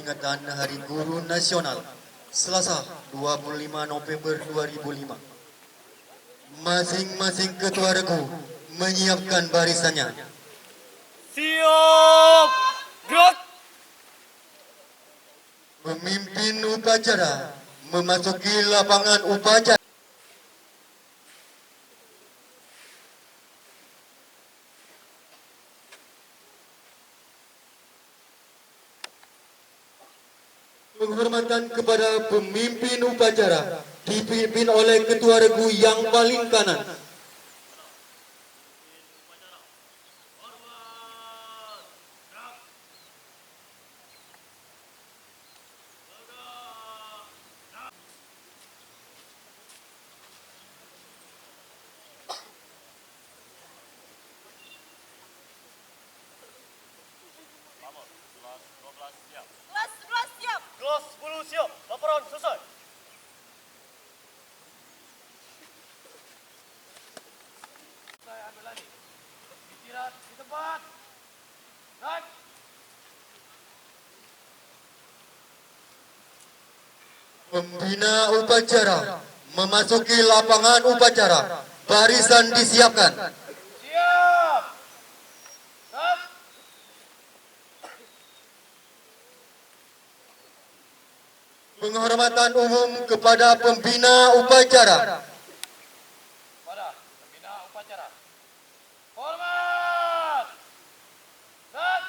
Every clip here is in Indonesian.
peringatan Hari Guru Nasional Selasa 25 November 2005. Masing-masing ketua regu menyiapkan barisannya. Siap, gerak. Memimpin upacara memasuki lapangan upacara. Penghormatan kepada pemimpin upacara dipimpin oleh ketua regu yang paling kanan. Kelas 11 siap. Kelas 10 siap. Laporan selesai. Saya ambil lagi. Istirahat di tempat. Naik. Pembina upacara memasuki lapangan upacara. Barisan disiapkan. Siap. Naik. Penghormatan umum kepada pembina upacara. Pada pembina upacara. Hormat. Naik.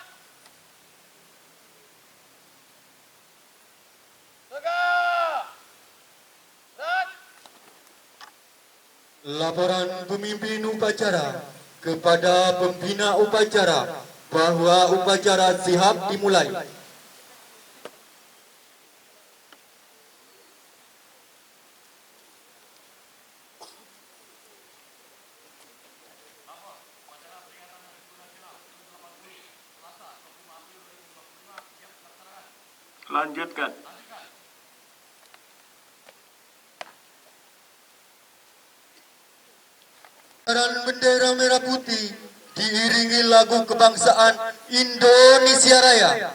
Tegak. Naik. Laporan pemimpin upacara kepada pembina upacara bahwa upacara siap dimulai. Lanjutkan. Kibaran bendera merah putih diiringi lagu kebangsaan Indonesia Raya.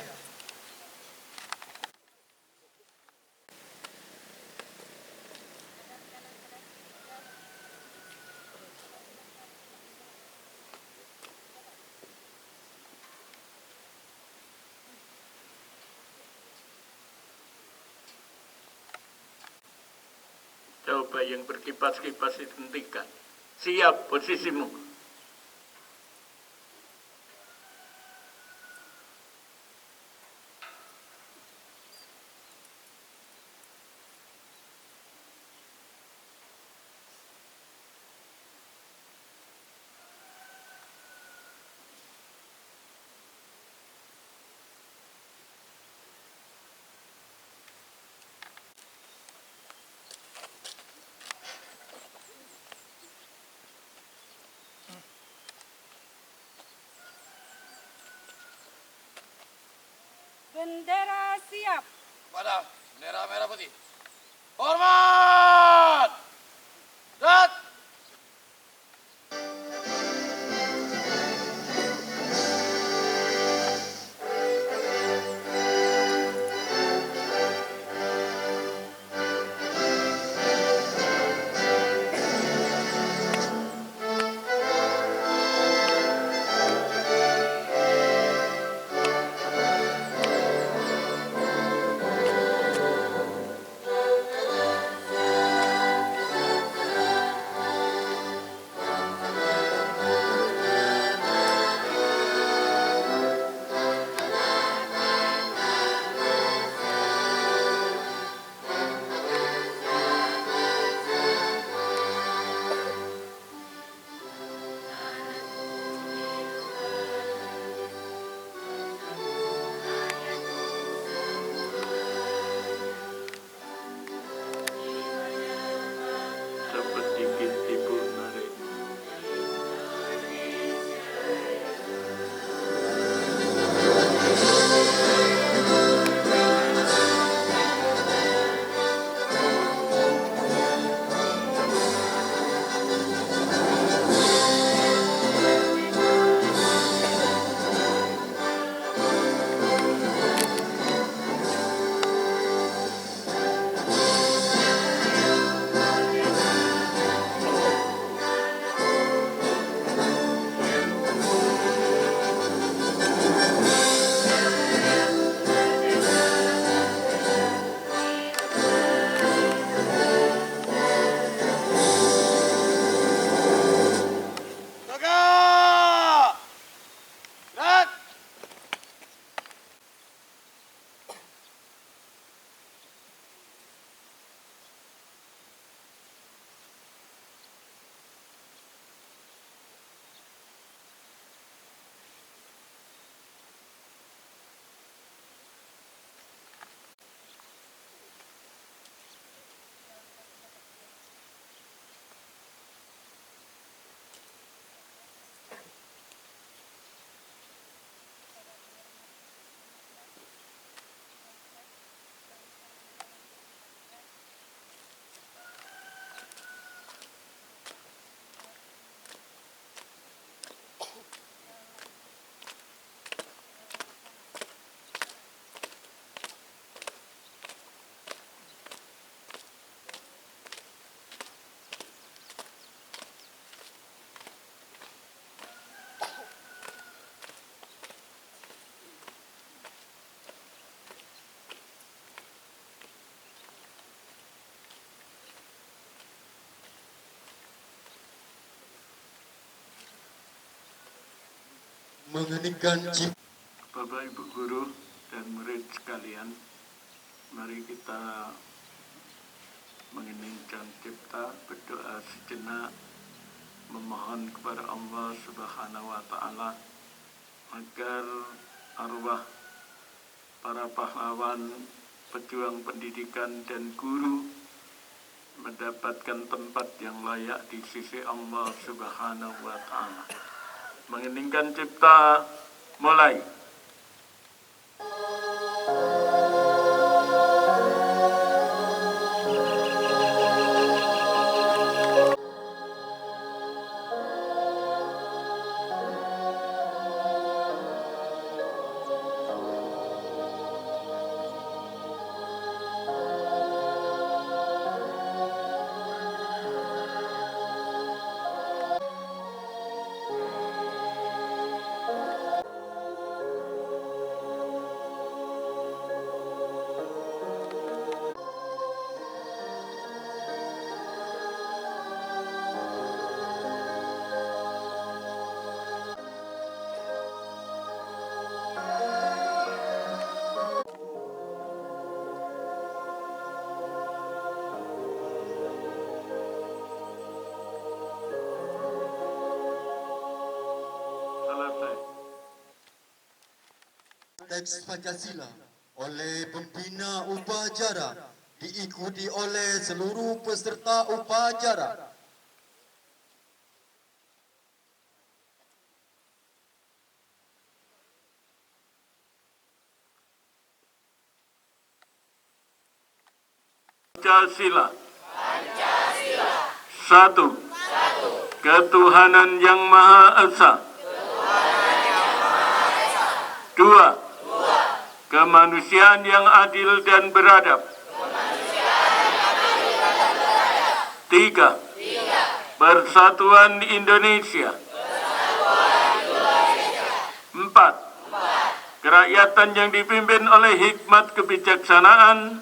Coba yang berkipas-kipas dihentikan. Siap posisimu. Bendera siap. Pada bendera merah putih. Hormat. Dan mengeningkan cipta. Bapak Ibu Guru dan murid sekalian, mari kita mengeningkan cipta, berdoa sejenak, memohon kepada Allah Subhanahu wa Ta'ala agar arwah para pahlawan, pejuang pendidikan dan guru mendapatkan tempat yang layak di sisi Allah Subhanahu wa Ta'ala. Mengeningkan cipta, mulai. Selesai. Teks Pancasila oleh pembina upacara diikuti oleh seluruh peserta upacara. Pancasila. Satu. Ketuhanan yang Maha Esa. Dua. Kemanusiaan yang adil dan beradab. Tiga. Persatuan Indonesia. Empat. Kerakyatan yang dipimpin oleh hikmat kebijaksanaan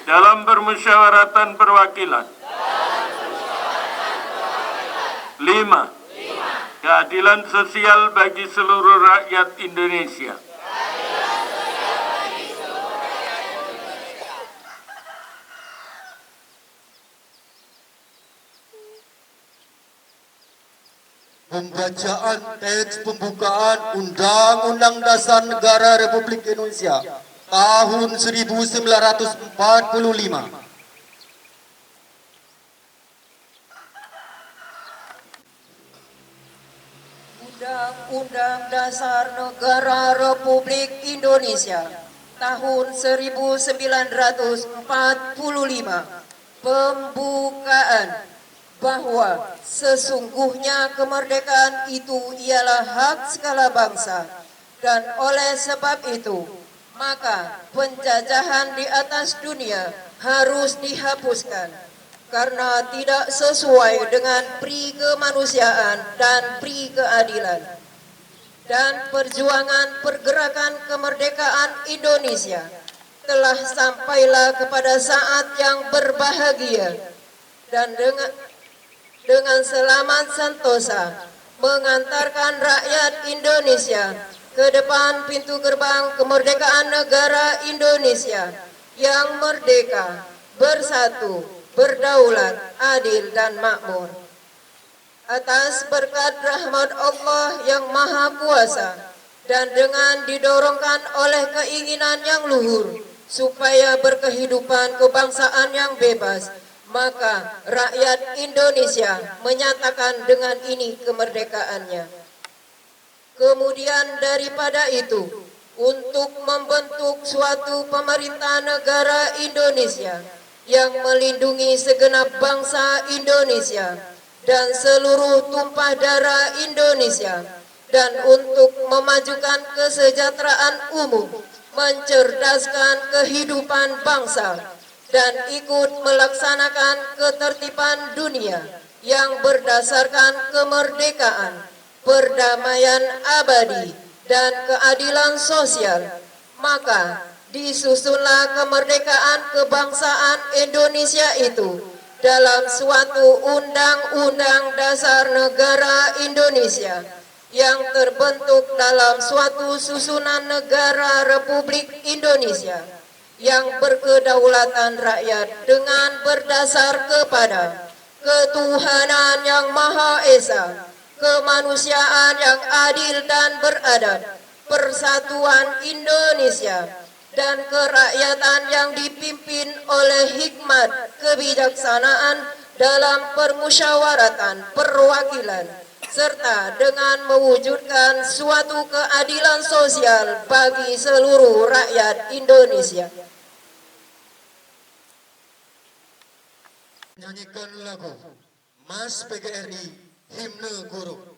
dalam permusyawaratan perwakilan. 5. Keadilan sosial bagi seluruh rakyat Indonesia. Pembacaan teks pembukaan Undang-Undang Dasar Negara Republik Indonesia tahun 1945. Undang-Undang Dasar Negara Republik Indonesia tahun 1945. Pembukaan bahwa sesungguhnya kemerdekaan itu ialah hak segala bangsa, dan oleh sebab itu maka penjajahan di atas dunia harus dihapuskan karena tidak sesuai dengan pri kemanusiaan dan pri keadilan. Dan perjuangan pergerakan kemerdekaan Indonesia telah sampailah kepada saat yang berbahagia, dan dengan selamat sentosa mengantarkan rakyat Indonesia ke depan pintu gerbang kemerdekaan negara Indonesia yang merdeka, bersatu, berdaulat, adil dan makmur. Atas berkat rahmat Allah yang Maha Kuasa dan dengan didorongkan oleh keinginan yang luhur supaya berkehidupan kebangsaan yang bebas, maka rakyat Indonesia menyatakan dengan ini kemerdekaannya. Kemudian daripada itu, untuk membentuk suatu pemerintah negara Indonesia yang melindungi segenap bangsa Indonesia dan seluruh tumpah darah Indonesia, dan untuk memajukan kesejahteraan umum, mencerdaskan kehidupan bangsa, dan ikut melaksanakan ketertiban dunia yang berdasarkan kemerdekaan, perdamaian abadi, dan keadilan sosial, maka disusunlah kemerdekaan kebangsaan Indonesia itu dalam suatu undang-undang dasar negara Indonesia yang terbentuk dalam suatu susunan negara Republik Indonesia yang berkedaulatan rakyat dengan berdasar kepada ketuhanan yang Maha Esa, kemanusiaan yang adil dan beradab, persatuan Indonesia, dan kerakyatan yang dipimpin oleh hikmat kebijaksanaan dalam permusyawaratan perwakilan, serta dengan mewujudkan suatu keadilan sosial bagi seluruh rakyat Indonesia. Nyanyikan lagu Mas PGRI Himne Guru.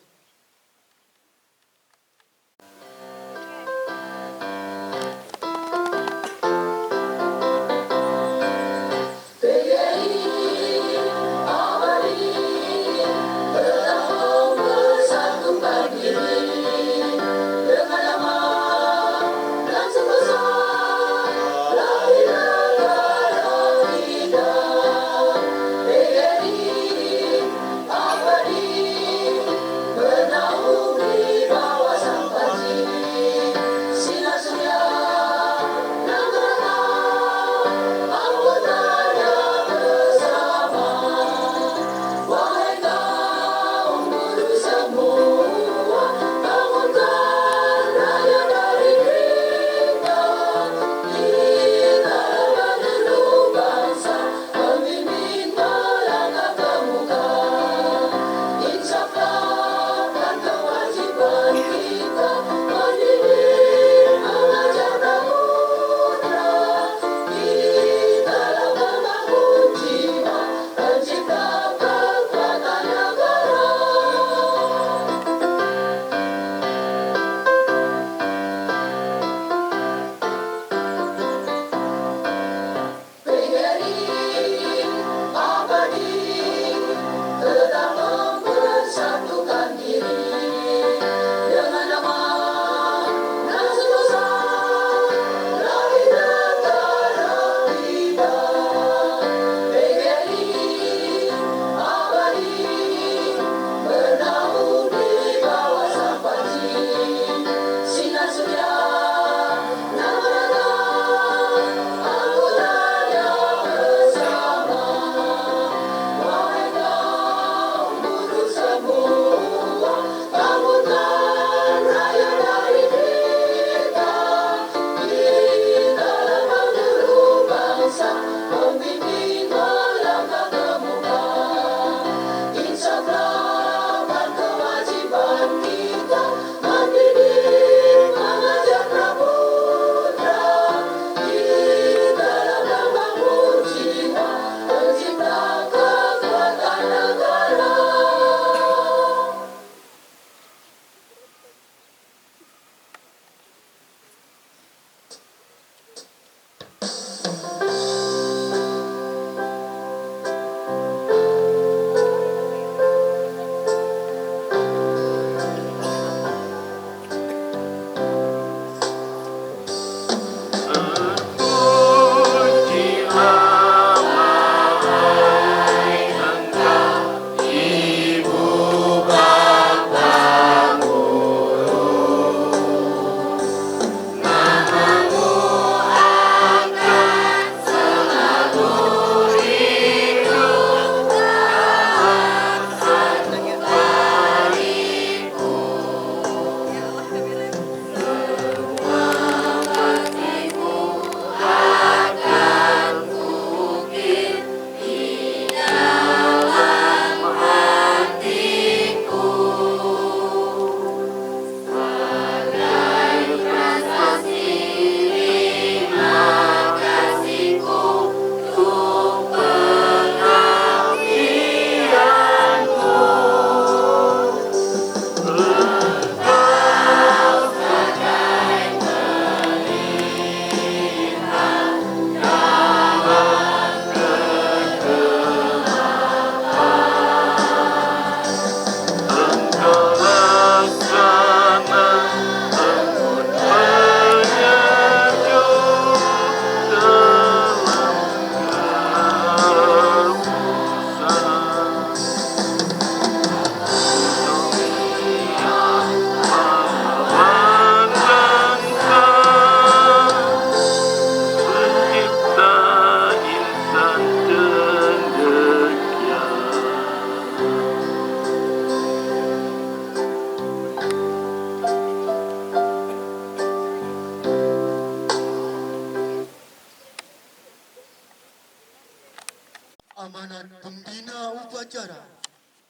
amanat pembina upacara,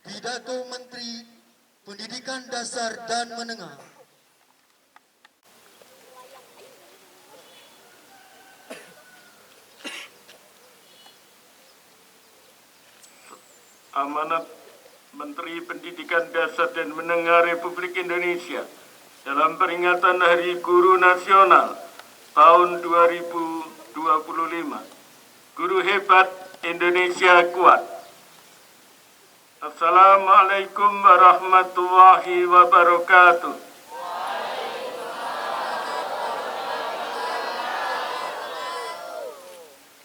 pidato Menteri Pendidikan Dasar dan Menengah. Amanat Menteri Pendidikan Dasar dan Menengah Republik Indonesia dalam peringatan Hari Guru Nasional tahun 2025. Guru hebat Indonesia kuat. Assalamualaikum warahmatullahi wabarakatuh.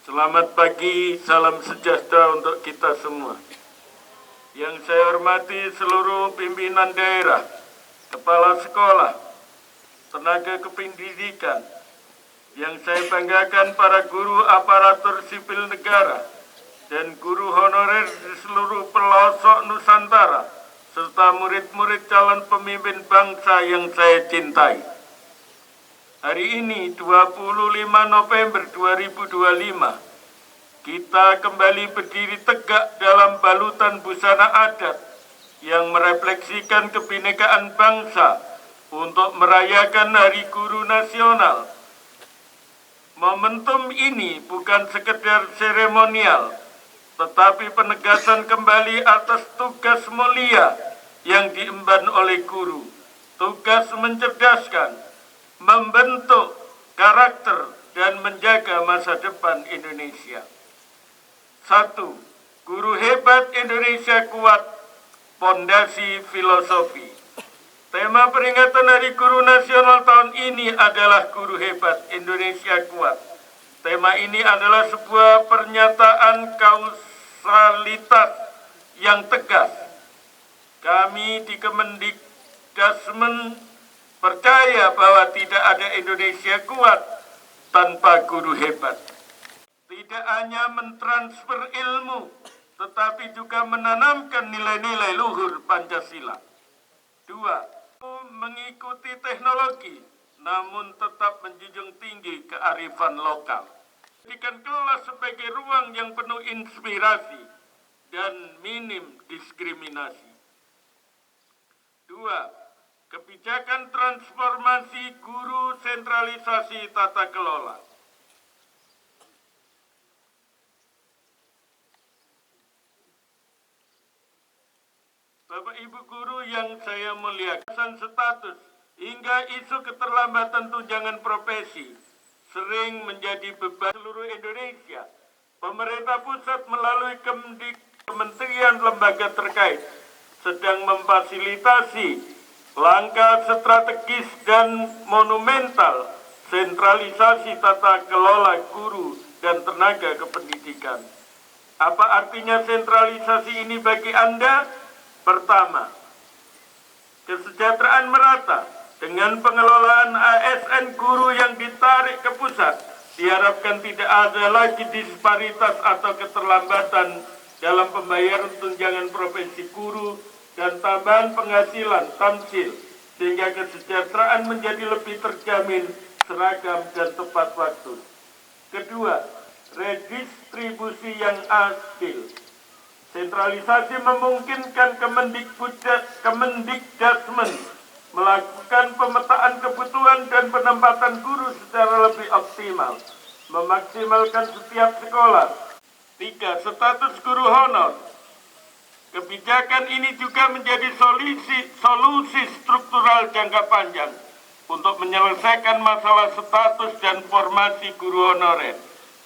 Selamat pagi, salam sejahtera untuk kita semua. Yang saya hormati seluruh pimpinan daerah, kepala sekolah, tenaga kependidikan, yang saya banggakan para guru aparatur sipil negara dan guru honorer di seluruh pelosok Nusantara, serta murid-murid calon pemimpin bangsa yang saya cintai. Hari ini 25 November 2025, kita kembali berdiri tegak dalam balutan busana adat yang merefleksikan kebinekaan bangsa untuk merayakan Hari Guru Nasional. Momentum ini bukan sekedar seremonial, tetapi penegasan kembali atas tugas mulia yang diemban oleh guru. Tugas mencerdaskan, membentuk karakter, dan menjaga masa depan Indonesia. 1. Guru hebat Indonesia kuat, pondasi filosofi. Tema peringatan Hari Guru Nasional tahun ini adalah Guru Hebat Indonesia Kuat. Tema ini adalah sebuah pernyataan kausalitas yang tegas. Kami di Kemendikdasmen percaya bahwa tidak ada Indonesia kuat tanpa guru hebat. Tidak hanya mentransfer ilmu, tetapi juga menanamkan nilai-nilai luhur Pancasila. 2. Mengikuti teknologi, namun tetap menjunjung tinggi kearifan lokal. Jadikan kelas sebagai ruang yang penuh inspirasi dan minim diskriminasi. 2. Kebijakan transformasi guru, sentralisasi tata kelola. Bapak Ibu guru yang saya muliakan, status hingga isu keterlambatan tunjangan profesi sering menjadi beban seluruh Indonesia. Pemerintah pusat melalui kementerian lembaga terkait sedang memfasilitasi langkah strategis dan monumental sentralisasi tata kelola guru dan tenaga kependidikan. Apa artinya sentralisasi ini bagi Anda? Pertama, kesejahteraan merata dengan pengelolaan ASN guru yang ditarik ke pusat. Diharapkan tidak ada lagi disparitas atau keterlambatan dalam pembayaran tunjangan profesi guru dan tambahan penghasilan tamsil, sehingga kesejahteraan menjadi lebih terjamin, seragam, dan tepat waktu. Kedua, redistribusi yang adil. Sentralisasi memungkinkan Kemendikdasmen melakukan pemetaan kebutuhan dan penempatan guru secara lebih optimal, memaksimalkan setiap sekolah. 3. Status guru honor. Kebijakan ini juga menjadi solusi struktural jangka panjang untuk menyelesaikan masalah status dan formasi guru honorer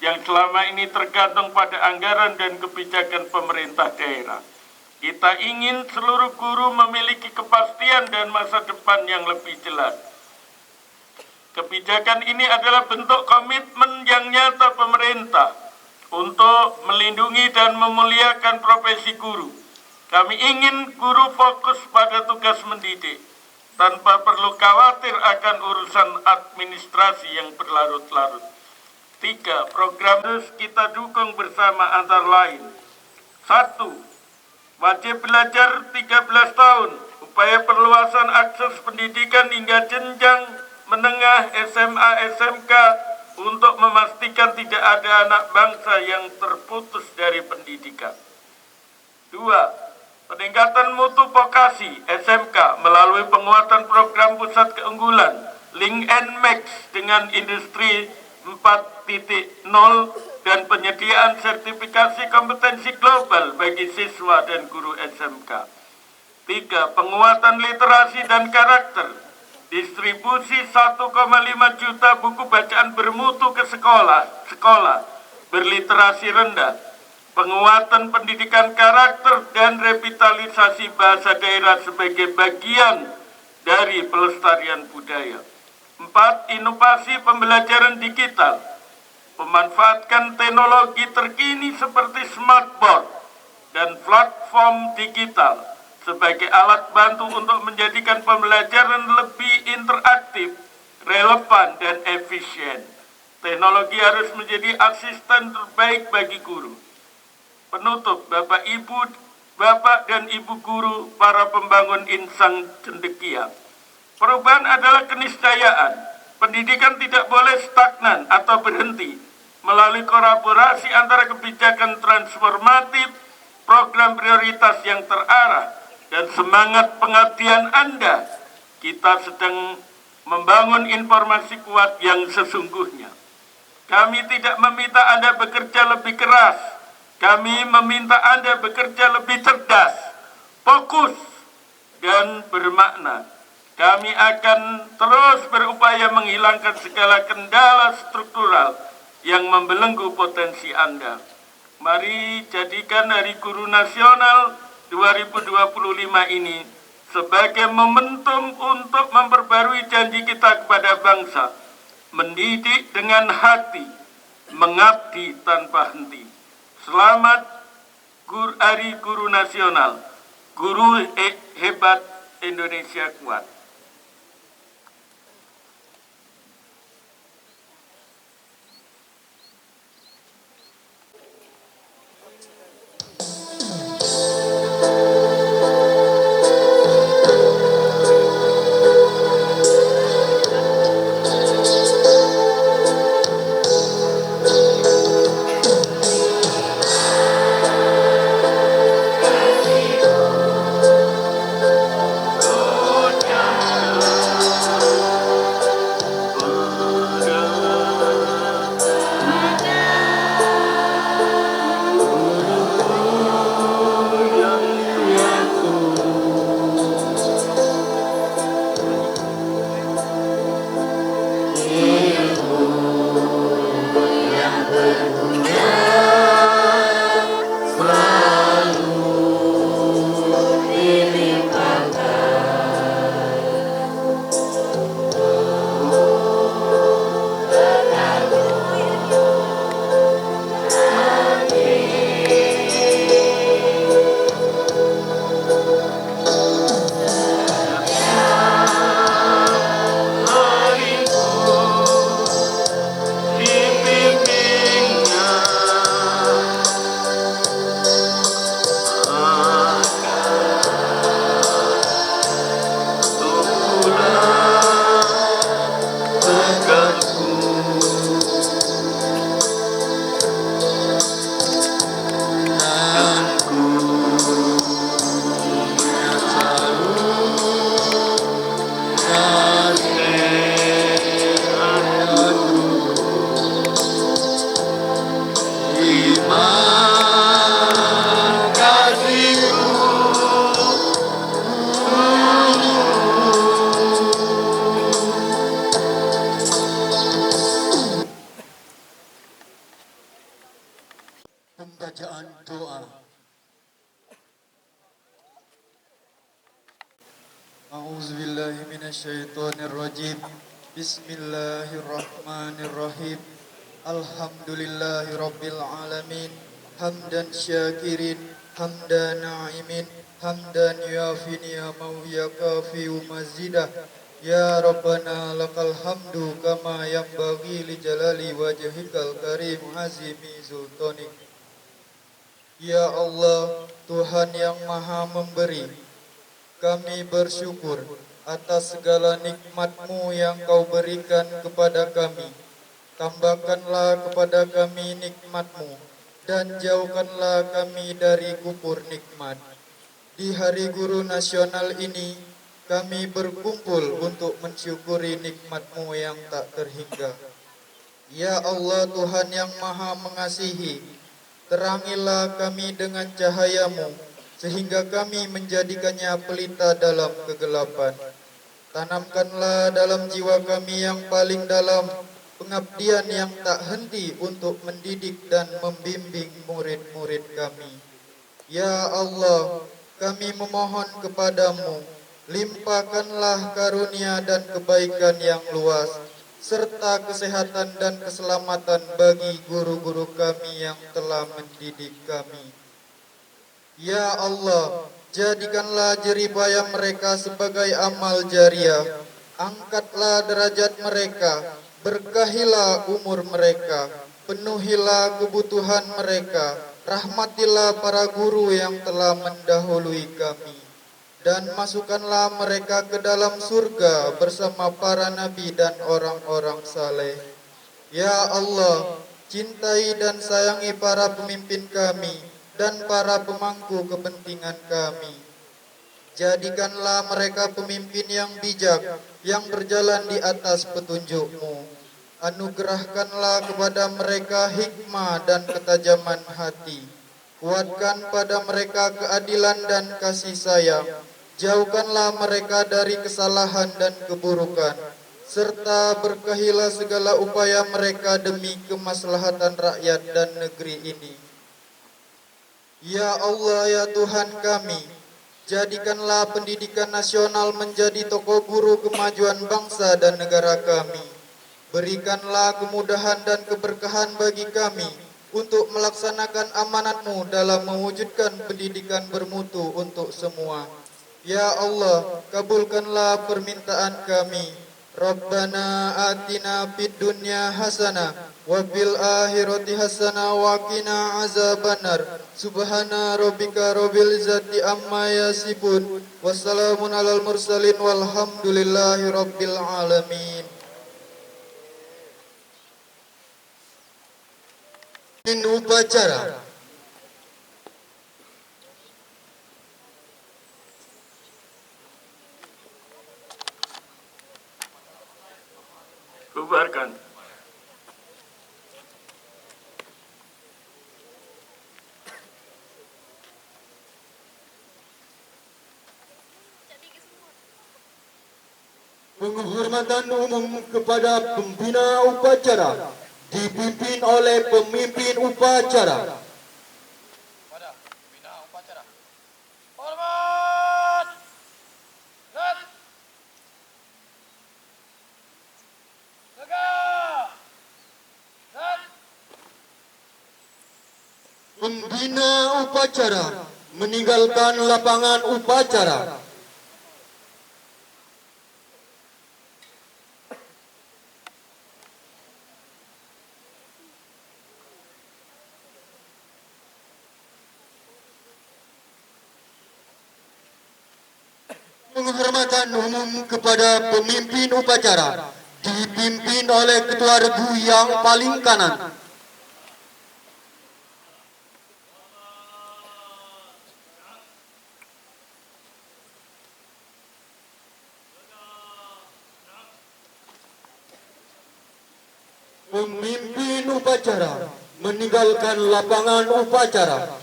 yang selama ini tergantung pada anggaran dan kebijakan pemerintah daerah. Kita ingin seluruh guru memiliki kepastian dan masa depan yang lebih jelas. Kebijakan ini adalah bentuk komitmen yang nyata pemerintah untuk melindungi dan memuliakan profesi guru. Kami ingin guru fokus pada tugas mendidik, tanpa perlu khawatir akan urusan administrasi yang berlarut-larut. 3. Program harus kita dukung bersama antara lain. 1. Wajib belajar 13 tahun, upaya perluasan akses pendidikan hingga jenjang menengah SMA, SMK untuk memastikan tidak ada anak bangsa yang terputus dari pendidikan. 2. Peningkatan mutu vokasi SMK melalui penguatan program pusat keunggulan Link and Max dengan industri 4.0 dan penyediaan sertifikasi kompetensi global bagi siswa dan guru SMK. 3. Penguatan literasi dan karakter. Distribusi 1,5 juta buku bacaan bermutu ke sekolah berliterasi rendah. Penguatan pendidikan karakter dan revitalisasi bahasa daerah sebagai bagian dari pelestarian budaya. 4. Inovasi pembelajaran digital. Memanfaatkan teknologi terkini seperti smartboard dan platform digital sebagai alat bantu untuk menjadikan pembelajaran lebih interaktif, relevan, dan efisien. Teknologi harus menjadi asisten terbaik bagi guru. Penutup, Bapak dan Ibu guru, para pembangun insan cendekia. Perubahan adalah keniscayaan. Pendidikan tidak boleh stagnan atau berhenti. Melalui kolaborasi antara kebijakan transformatif, program prioritas yang terarah, dan semangat pengabdian Anda, kita sedang membangun informasi kuat yang sesungguhnya. Kami tidak meminta Anda bekerja lebih keras. Kami meminta Anda bekerja lebih cerdas, fokus, dan bermakna. Kami akan terus berupaya menghilangkan segala kendala struktural yang membelenggu potensi Anda. Mari jadikan Hari Guru Nasional 2025 ini sebagai momentum untuk memperbarui janji kita kepada bangsa, mendidik dengan hati, mengabdi tanpa henti. Selamat Hari Guru Nasional, Guru hebat, Indonesia kuat. Pembacaan doa. A'udzubillahi minasyaitonirrajim. Bismillahirrahmanirrahim. Alhamdulillahi rabbil alamin. Hamdan syakirin, hamdan na'imin, hamdan yuafi ni'amahu yakafi mazidah. Ya Rabbana lakal hamdu kama yanbaghi li jalali wajhikal karim azimi sultanik. Ya Allah, Tuhan yang maha memberi, kami bersyukur atas segala nikmat-Mu yang Kau berikan kepada kami. tambahkanlah kepada kami nikmat-Mu, dan jauhkanlah kami dari kufur nikmat. Di Hari Guru Nasional ini, kami berkumpul untuk mensyukuri nikmat-Mu yang tak terhingga. Ya Allah Tuhan yang Maha Mengasihi, terangilah kami dengan cahaya-Mu, sehingga kami menjadikannya pelita dalam kegelapan. Tanamkanlah dalam jiwa kami yang paling dalam pengabdian yang tak henti untuk mendidik dan membimbing murid-murid kami. Ya Allah, kami memohon kepadamu, limpahkanlah karunia dan kebaikan yang luas, serta kesehatan dan keselamatan bagi guru-guru kami yang telah mendidik kami. Ya Allah, jadikanlah jeripaya mereka sebagai amal jariah, angkatlah derajat mereka, berkahilah umur mereka, penuhilah kebutuhan mereka, rahmatilah para guru yang telah mendahului kami, dan masukkanlah mereka ke dalam surga bersama para nabi dan orang-orang saleh. Ya Allah, cintai dan sayangi para pemimpin kami dan para pemangku kepentingan kami. Jadikanlah mereka pemimpin yang bijak, yang berjalan di atas petunjuk-Mu. Anugerahkanlah kepada mereka hikmah dan ketajaman hati. Kuatkan pada mereka keadilan dan kasih sayang. Jauhkanlah mereka dari kesalahan dan keburukan, serta berkahilah segala upaya mereka demi kemaslahatan rakyat dan negeri ini. Ya Allah, ya Tuhan kami, jadikanlah pendidikan nasional menjadi toko guru kemajuan bangsa dan negara kami. Berikanlah kemudahan dan keberkahan bagi kami untuk melaksanakan amanat-Mu dalam mewujudkan pendidikan bermutu untuk semua. Ya Allah, kabulkanlah permintaan kami. Rabbana atina fid dunya hasanah wa fil akhirati hasanah wa qina azabannar. Subhana rabbika rabbil izzati amma yasifun. Wassalamun alal mursalin walhamdulillahi rabbil alamin. Upacara. Bubarkan. Penghormatan umum kepada pembina upacara dipimpin oleh pemimpin upacara. Pada bina upacara. Hormat. Dan tegak. Dan Pembina upacara meninggalkan lapangan upacara. Penghormatan umum kepada pemimpin upacara dipimpin oleh Ketua Regu yang paling kanan. Pemimpin upacara meninggalkan lapangan upacara.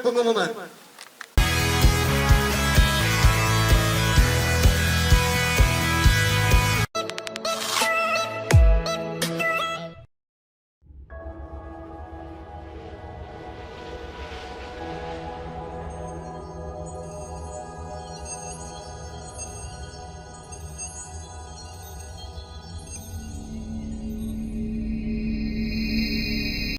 Pengumuman.